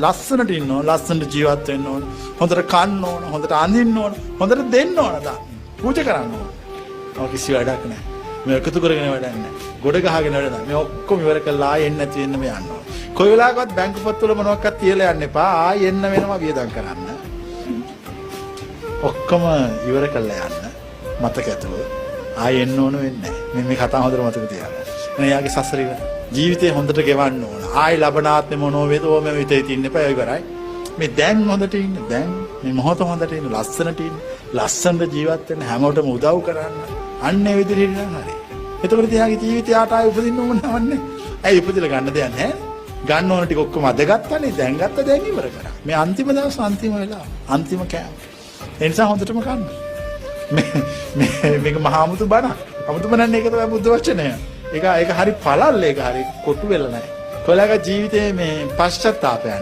ලස්සනට ඉන්න ඕන, ලස්සනට ජීවත් වෙන්න ඕන, හොඳට කන්න ඕන, හොඳට අඳින්න ඕන, හොඳට දෙන්න ඕන දා. පූජා කරන්න ඕන. ඔය කිසි වැඩක් නැහැ. මේ එකතු කරගෙන වැඩක් නැහැ. ගොඩ ගහගෙන වැඩක් නැහැ. මේ ඔක්කොම ඉවර කළා ආයෙ එන්න නැති වෙන්න මේ යන්න ඕන. කොයි වෙලාවකවත් බැංකු පොත්වල මොනවක්වත් තියලා යන්න එපා. ආයෙ එන්න වෙනවා වියදම් කරන්න. ඔක්කොම ඉවර කළා යන්න. මතක ඇතුව ආයෙ එන්න ඕන වෙන්නේ නැහැ. මේ කතාව හොඳට මතක තියාගන්න. එනේ යාගේ සසර ඉවර. ජීවිතේ හොඳට ගෙවන්න ඕන. ආයෙ ලබනාත්මේ මොනෝ වේද ඕම විතේ තින්න එපා. ඒ ඉවරයි. මේ දැන් හොඳට ඉන්න. දැන් මේ මොහොත හොඳට ඉන්න. ලස්සනට ඉන්න. ලස්සනට ජීවත් වෙන්න හැමෝටම උදව් කරන්න. අන්න ඒ විදිහට ඉන්න හරි. එතකොට තියාගේ ජීවිතය ආටායි උපදින්න ඕන නවන්නේ. ඇයි උපදිලා ගන්න දෙයක් නැහැ? ගන්න ඕන ටික ඔක්කොම අද ගත්තානේ. දැන් ගත්ත දැන් ඉවර කරා. මේ අන්තිම දවස් අන්තිම වෙලාව. අන්තිම කෑම. ඒ නිසා හොඳටම කන්න. මේක මහා අමුතු බණක්. අමුතු බණන්නේ ඒක තමයි බුද්ධ වචනය. ඒක හරි පළල් ඒක හරි කොටු වෙලා නැහැ. කොලාගේ ජීවිතේ මේ පශ්චාත්තාපයන්